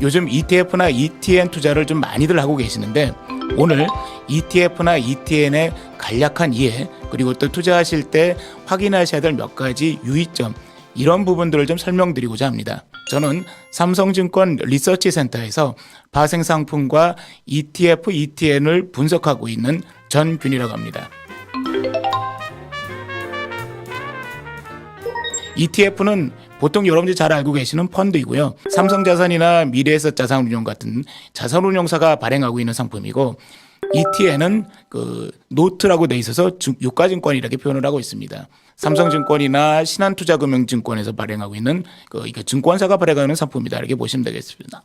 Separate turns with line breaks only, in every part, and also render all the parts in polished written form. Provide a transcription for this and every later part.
요즘 ETF나 ETN 투자를 좀 많이들 하고 계시는데 오늘 ETF나 ETN의 간략한 이해 그리고 또 투자하실 때 확인하셔야 될 몇 가지 유의점 이런 부분들을 좀 설명드리고자 합니다. 저는 삼성증권 리서치센터에서 파생상품과 ETF, ETN을 분석하고 있는 전균이라고 합니다. ETF는 보통 여러분들이 잘 알고 계시는 펀드이고요. 삼성자산이나 미래에셋자산운용 같은 자산운용사가 발행하고 있는 상품이고 ETN은 그 노트라고 돼 있어서 유가증권이라고 표현을 하고 있습니다. 삼성증권이나 신한투자금융증권에서 발행하고 있는 이거 증권사가 발행하는 상품이다 이렇게 보시면 되겠습니다.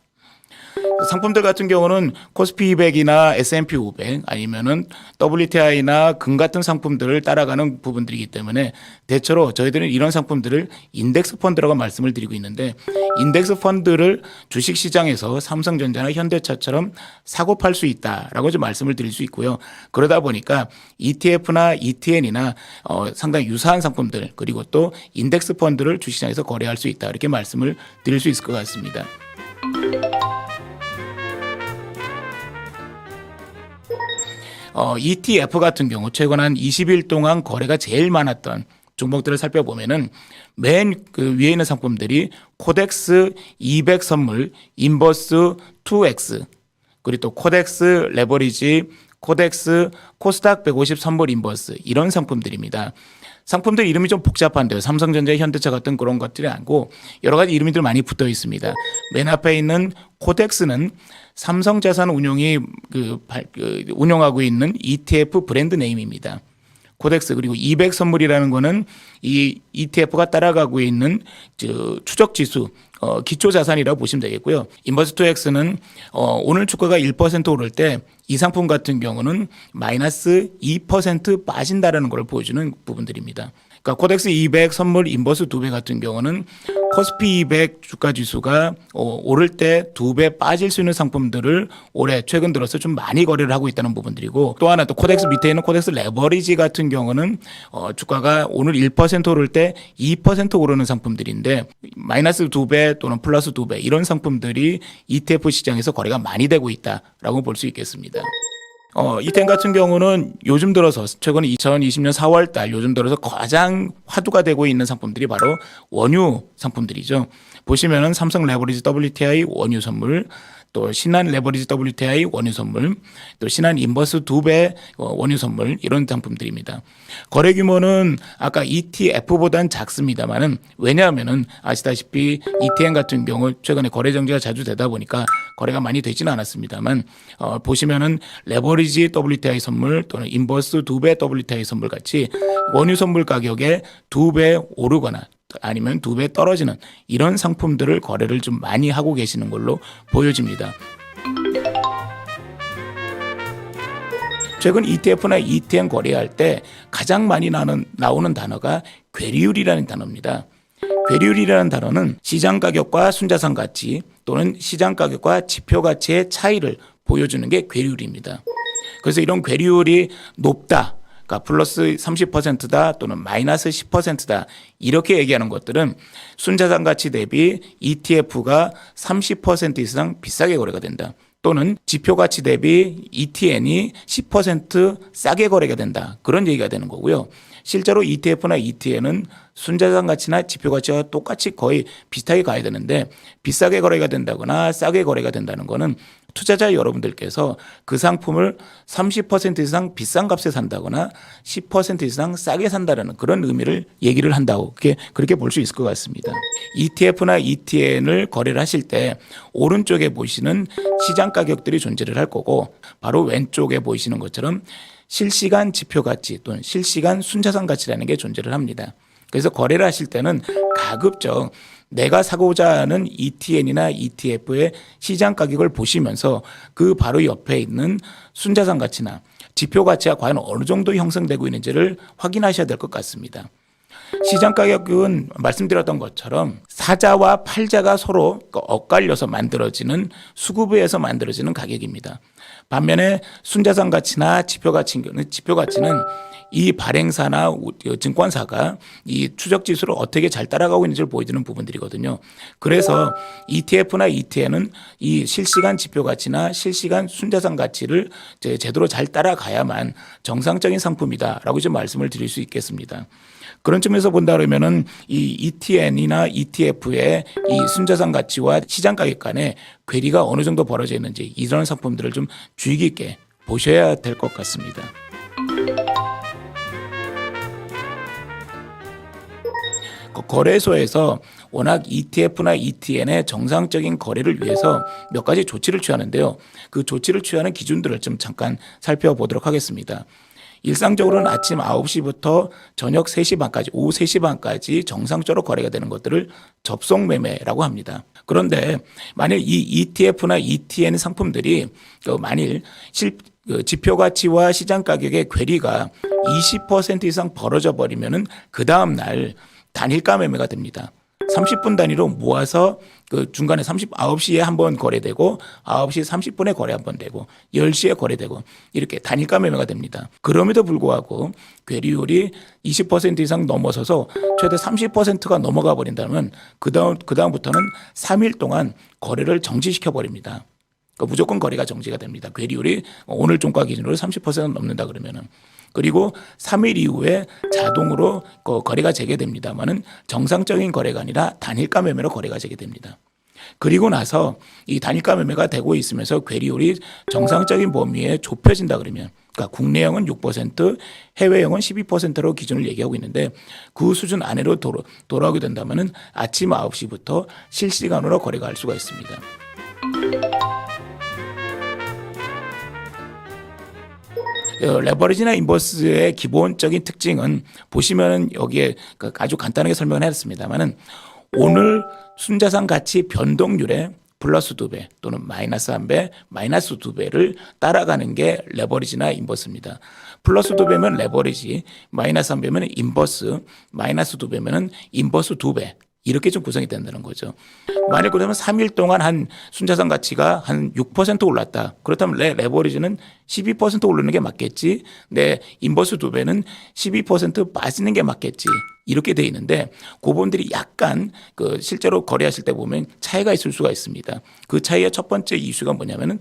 상품들 같은 경우는 코스피 200이나 S&P 500 아니면은 WTI나 금 같은 상품들을 따라가는 부분들이기 때문에 대체로 저희들은 이런 상품들을 인덱스 펀드라고 말씀을 드리고 있는데 인덱스 펀드를 주식시장에서 삼성전자나 현대차처럼 사고 팔 수 있다라고 좀 말씀을 드릴 수 있고요. 그러다 보니까 ETF나 ETN이나 상당히 유사한 상품들 그리고 또 인덱스 펀드를 주식시장에서 거래할 수 있다 이렇게 말씀을 드릴 수 있을 것 같습니다. ETF 같은 경우 최근 한 20일 동안 거래가 제일 많았던 종목들을 살펴보면은 맨 그 위에 있는 상품들이 코덱스 200 선물, 인버스 2X, 그리고 또 코덱스 레버리지, 코덱스 코스닥 150 선물 인버스 이런 상품들입니다. 상품들 이름이 좀 복잡한데요. 삼성전자, 현대차 같은 그런 것들이 아니고 여러 가지 이름들 많이 붙어 있습니다. 맨 앞에 있는 코덱스는 삼성자산운용이 운영하고 있는 ETF 브랜드 네임입니다. 코덱스 그리고 200 선물이라는 거는 이 ETF가 따라가고 있는 추적 지수 기초 자산이라고 보시면 되겠고요. 인버스 2X는 오늘 주가가 1% 오를 때 이 상품 같은 경우는 마이너스 2% 빠진다라는 걸 보여주는 부분들입니다. 그러니까 코덱스 200 선물 인버스 2배 같은 경우는 코스피 200 주가 지수가 오를 때 2배 빠질 수 있는 상품들을 올해 최근 들어서 좀 많이 거래를 하고 있다는 부분들이고 또 하나 또 코덱스 밑에 있는 코덱스 레버리지 같은 경우는 주가가 오늘 1% 오를 때 2% 오르는 상품들인데 마이너스 2배 또는 플러스 2배 이런 상품들이 ETF 시장에서 거래가 많이 되고 있다라고 볼 수 있겠습니다. ETN 같은 경우는 요즘 들어서 최근 2020년 4월 달 요즘 들어서 가장 화두가 되고 있는 상품들이 바로 원유 상품들이죠. 보시면은 삼성 레버리지 WTI 원유 선물, 또 신한 레버리지 WTI 원유 선물, 또 신한 인버스 2배 원유 선물 이런 상품들입니다. 거래 규모는 아까 ETF보다는 작습니다만은 왜냐하면은 아시다시피 ETN 같은 경우 최근에 거래 정지가 자주 되다 보니까 거래가 많이 되지는 않았습니다만 보시면은 레버리지 WTI 선물 또는 인버스 2배 WTI 선물 같이 원유 선물 가격에 2배 오르거나 아니면 2배 떨어지는 이런 상품들을 거래를 좀 많이 하고 계시는 걸로 보여집니다. 최근 ETF나 ETN 거래할 때 가장 많이 나오는 단어가 괴리율이라는 단어입니다. 괴리율이라는 단어는 시장 가격과 순자산 가치 또는 시장 가격과 지표 가치의 차이를 보여주는 게 괴리율입니다. 그래서 이런 괴리율이 높다. 그러니까 플러스 30%다 또는 마이너스 10%다 이렇게 얘기하는 것들은 순자산 가치 대비 ETF가 30% 이상 비싸게 거래가 된다. 또는 지표 가치 대비 ETN이 10% 싸게 거래가 된다. 그런 얘기가 되는 거고요. 실제로 ETF나 ETN은 순자산 가치나 지표 가치와 똑같이 거의 비슷하게 가야 되는데 비싸게 거래가 된다거나 싸게 거래가 된다는 거는 투자자 여러분들께서 그 상품을 30% 이상 비싼 값에 산다거나 10% 이상 싸게 산다는 그런 의미를 얘기를 한다고 그렇게 볼 수 있을 것 같습니다. ETF나 ETN을 거래를 하실 때 오른쪽에 보시는 시장 가격들이 존재를 할 거고 바로 왼쪽에 보이시는 것처럼 실시간 지표 가치 또는 실시간 순자산 가치라는 게 존재를 합니다. 그래서 거래를 하실 때는 가급적 내가 사고자 하는 ETN이나 ETF의 시장 가격을 보시면서 그 바로 옆에 있는 순자산 가치나 지표 가치가 과연 어느 정도 형성되고 있는지를 확인하셔야 될 것 같습니다. 시장 가격은 말씀드렸던 것처럼 사자와 팔자가 서로 엇갈려서 만들어지는 수급에서 만들어지는 가격입니다. 반면에 순자산 가치나 지표 가치는 이 발행사나 증권사가 이 추적 지수를 어떻게 잘 따라가고 있는지를 보여주는 부분들이거든요. 그래서 ETF나 ETN은 이 실시간 지표 가치나 실시간 순자산 가치를 제대로 잘 따라가야만 정상적인 상품이다라고 좀 말씀을 드릴 수 있겠습니다. 그런 측면에서 본다 그러면은 이 ETN이나 ETF의 이 순자산 가치와 시장 가격 간의 괴리가 어느 정도 벌어져 있는지 이런 상품들을 좀 주의 깊게 보셔야 될 것 같습니다. 거래소에서 워낙 ETF나 ETN의 정상적인 거래를 위해서 몇 가지 조치를 취하는데요. 그 조치를 취하는 기준들을 좀 잠깐 살펴보도록 하겠습니다. 일상적으로는 아침 9시부터 저녁 3시 반까지, 오후 3시 반까지 정상적으로 거래가 되는 것들을 접속 매매라고 합니다. 그런데 만일 이 ETF나 ETN 상품들이 만일 지표 가치와 시장 가격의 괴리가 20% 이상 벌어져 버리면은 그 다음 날 단일가 매매가 됩니다. 30분 단위로 모아서 그 중간에 9시에 한 번 거래되고 9시 30분에 거래 한 번 되고 10시에 거래되고 이렇게 단일가 매매가 됩니다. 그럼에도 불구하고 괴리율이 20% 이상 넘어서서 최대 30%가 넘어가 버린다면 그다음부터는 3일 동안 거래를 정지시켜 버립니다. 무조건 거래가 정지가 됩니다. 괴리율이 오늘 종가 기준으로 30% 넘는다 그러면은. 그리고 3일 이후에 자동으로 거래가 재개됩니다만은 정상적인 거래가 아니라 단일가 매매로 거래가 재개됩니다. 그리고 나서 이 단일가 매매가 되고 있으면서 괴리율이 정상적인 범위에 좁혀진다 그러면, 그러니까 국내형은 6%, 해외형은 12%로 기준을 얘기하고 있는데 그 수준 안으로 돌아오게 된다면은 아침 9시부터 실시간으로 거래가 할 수가 있습니다. 레버리지나 인버스의 기본적인 특징은 보시면 여기에 아주 간단하게 설명을 했습니다만은 오늘 순자산 가치 변동률의 플러스 2배 또는 마이너스 1배, 마이너스 2배를 따라가는 게 레버리지나 인버스입니다. 플러스 2배면 레버리지, 마이너스 1배면 인버스, 마이너스 2배면 인버스 2배. 이렇게 좀 구성이 된다는 거죠. 만약 그러면 3일 동안 한 순자산 가치가 한 6% 올랐다. 그렇다면 레버리지는 12% 오르는 게 맞겠지. 내 인버스 2배는 12% 빠지는 게 맞겠지. 이렇게 돼 있는데 그 부분들이 약간 실제로 거래하실 때 보면 차이가 있을 수가 있습니다. 그 차이의 첫 번째 이슈가 뭐냐면은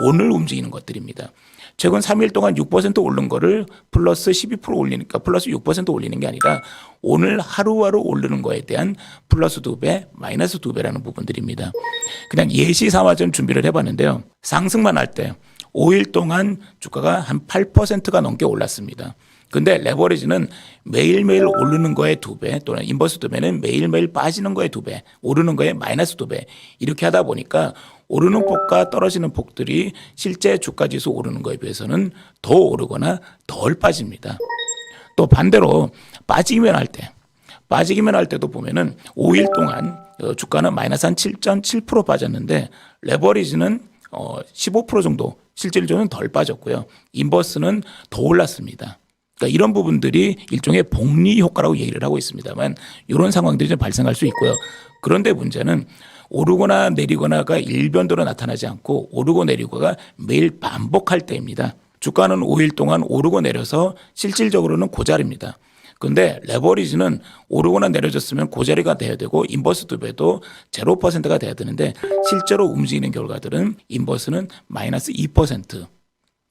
오늘 움직이는 것들입니다. 최근 3일 동안 6% 오른 거를 플러스 12% 올리니까 플러스 6% 올리는 게 아니라 오늘 하루하루 오르는 거에 대한 플러스 2배, 마이너스 2배라는 부분들입니다. 그냥 예시 삼아 좀 준비를 해봤는데요. 상승만 할 때 5일 동안 주가가 한 8%가 넘게 올랐습니다. 근데 레버리지는 매일매일 오르는 거에 2배 또는 인버스 2배는 매일매일 빠지는 거에 2배, 오르는 거에 마이너스 2배 이렇게 하다 보니까 오르는 폭과 떨어지는 폭들이 실제 주가지수 오르는 거에 비해서는 더 오르거나 덜 빠집니다. 또 반대로 빠지기만 할 때도 보면은 5일 동안 주가는 마이너스 한 7.7% 빠졌는데 레버리지는 15% 정도 실질적으로는 덜 빠졌고요. 인버스는 더 올랐습니다. 그러니까 이런 부분들이 일종의 복리 효과라고 얘기를 하고 있습니다만 이런 상황들이 좀 발생할 수 있고요. 그런데 문제는 오르거나 내리거나가 일변도로 나타나지 않고 오르고 내리고가 매일 반복할 때입니다. 주가는 5일 동안 오르고 내려서 실질적으로는 고자리입니다. 그런데 레버리지는 오르거나 내려졌으면 고자리가 돼야 되고 인버스 2배도 0%가 돼야 되는데 실제로 움직이는 결과들은 인버스는 마이너스 2%.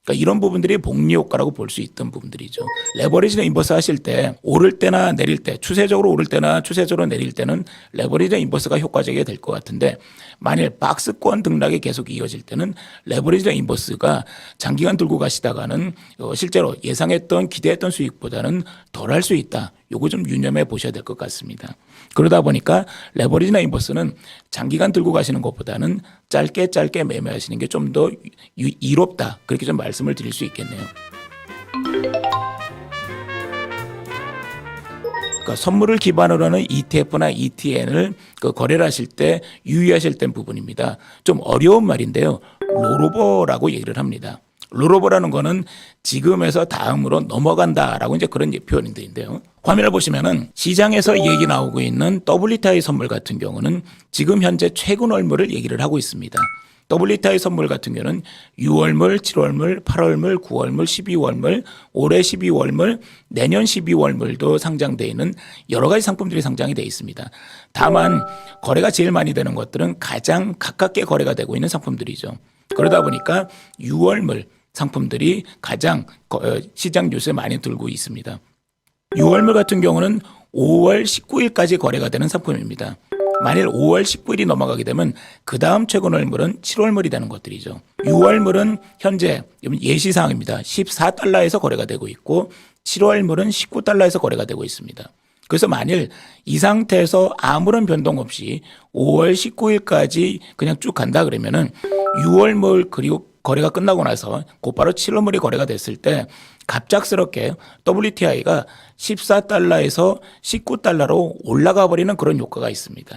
그러니까 이런 부분들이 복리 효과라고 볼 수 있던 부분들이죠. 레버리지나 인버스 하실 때 오를 때나 내릴 때 추세적으로 오를 때나 추세적으로 내릴 때는 레버리지나 인버스가 효과적이 될 것 같은데 만일 박스권 등락이 계속 이어질 때는 레버리지나 인버스가 장기간 들고 가시다가는 실제로 예상했던 기대했던 수익보다는 덜할 수 있다. 요거 좀 유념해 보셔야 될 것 같습니다. 그러다 보니까 레버리지나 인버스는 장기간 들고 가시는 것보다는 짧게 매매하시는 게 좀 더 이롭다. 그렇게 좀 말씀을 드릴 수 있겠네요. 그러니까 선물을 기반으로 하는 ETF나 ETN을 거래를 하실 때 유의하실 때 부분입니다. 좀 어려운 말인데요. 롤오버라고 얘기를 합니다. 롤오버라는 거는 지금에서 다음으로 넘어간다라고 이제 그런 표현인데요. 화면을 보시면은 시장에서 얘기 나오고 있는 WTI 선물 같은 경우는 지금 현재 최근 월물을 얘기를 하고 있습니다. WTI 선물 같은 경우는 6월물, 7월물, 8월물, 9월물, 12월물, 올해 12월물, 내년 12월물도 상장되어 있는 여러 가지 상품들이 상장이 되어 있습니다. 다만 거래가 제일 많이 되는 것들은 가장 가깝게 거래가 되고 있는 상품들이죠. 그러다 보니까 6월물 상품들이 가장 시장 뉴스에 많이 들고 있습니다. 6월물 같은 경우는 5월 19일까지 거래가 되는 상품입니다. 만일 5월 19일이 넘어가게 되면 그 다음 최근 월물은 7월물이 되는 것들이죠. 6월물은 현재 예시사항입니다. 14달러에서 거래가 되고 있고 7월물은 19달러에서 거래가 되고 있습니다. 그래서 만일 이 상태에서 아무런 변동 없이 5월 19일까지 그냥 쭉 간다 그러면은 6월물 그리고 거래가 끝나고 나서 곧바로 7월물이 거래가 됐을 때 갑작스럽게 WTI가 14달러에서 19달러로 올라가 버리는 그런 효과가 있습니다.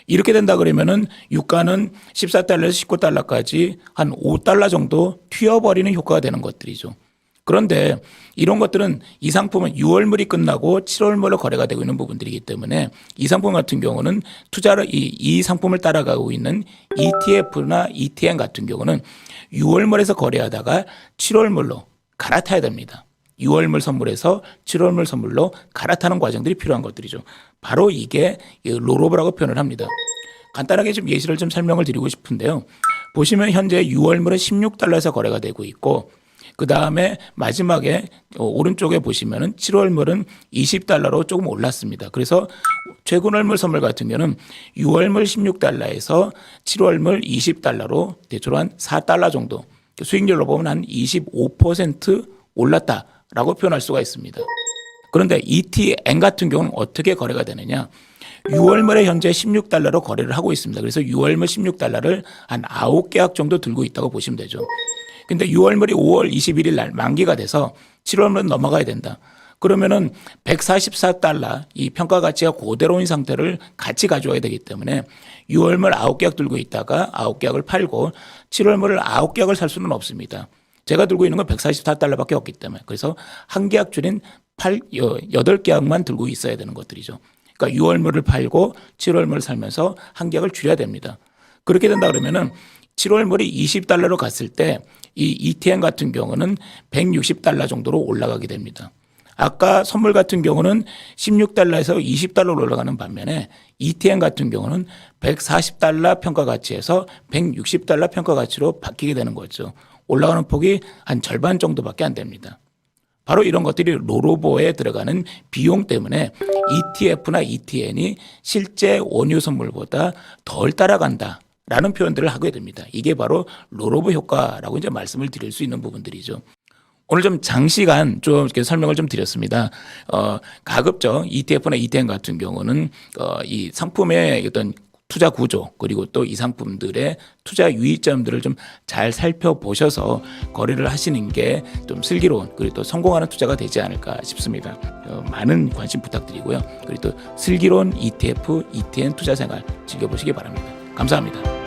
이렇게 된다 그러면은 유가는 14달러에서 19달러까지 한 5달러 정도 튀어버리는 효과가 되는 것들이죠. 그런데 이런 것들은 이 상품은 6월물이 끝나고 7월물로 거래가 되고 있는 부분들이기 때문에 이 상품 같은 경우는 투자를 이 상품을 따라가고 있는 ETF나 ETN 같은 경우는 6월물에서 거래하다가 7월물로 갈아타야 됩니다. 6월물 선물에서 7월물 선물로 갈아타는 과정들이 필요한 것들이죠. 바로 이게 롤오버라고 표현을 합니다. 간단하게 좀 예시를 좀 설명을 드리고 싶은데요. 보시면 현재 6월물은 16달러에서 거래가 되고 있고 그 다음에 마지막에 오른쪽에 보시면은 7월물은 20달러로 조금 올랐습니다. 그래서 최근월물 선물 같은 경우는 6월물 16달러에서 7월물 20달러로 대충 한 4달러 정도 수익률로 보면 한 25% 올랐다라고 표현할 수가 있습니다. 그런데 ETN 같은 경우는 어떻게 거래가 되느냐? 6월물에 현재 16달러로 거래를 하고 있습니다. 그래서 6월물 16달러를 한 9계약 정도 들고 있다고 보시면 되죠. 근데 6월물이 5월 21일 날 만기가 돼서 7월물은 넘어가야 된다. 그러면은 144달러 이 평가 가치가 그대로인 상태를 같이 가져와야 되기 때문에 6월물 9계약 들고 있다가 9계약을 팔고 7월물을 9계약을 살 수는 없습니다. 제가 들고 있는 건 144달러밖에 없기 때문에 그래서 한 계약 줄인 8계약만 들고 있어야 되는 것들이죠. 그러니까 6월물을 팔고 7월물을 살면서 한 계약을 줄여야 됩니다. 그렇게 된다 그러면은 7월물이 20달러로 갔을 때 이 ETN 같은 경우는 160달러 정도로 올라가게 됩니다. 아까 선물 같은 경우는 16달러에서 20달러로 올라가는 반면에 ETN 같은 경우는 140달러 평가 가치에서 160달러 평가 가치로 바뀌게 되는 거죠. 올라가는 폭이 한 절반 정도밖에 안 됩니다. 바로 이런 것들이 롤오버에 들어가는 비용 때문에 ETF나 ETN이 실제 원유 선물보다 덜 따라간다. 라는 표현들을 하게 됩니다. 이게 바로 롤오버 효과라고 이제 말씀을 드릴 수 있는 부분들이죠. 오늘 좀 장시간 좀 이렇게 설명을 좀 드렸습니다. 가급적 ETF나 ETN 같은 경우는 이 상품의 어떤 투자 구조 그리고 또 이 상품들의 투자 유의점들을 좀 잘 살펴보셔서 거래를 하시는 게 좀 슬기로운 그리고 또 성공하는 투자가 되지 않을까 싶습니다. 많은 관심 부탁드리고요. 그리고 또 슬기로운 ETF, ETN 투자 생활 즐겨보시기 바랍니다. 감사합니다.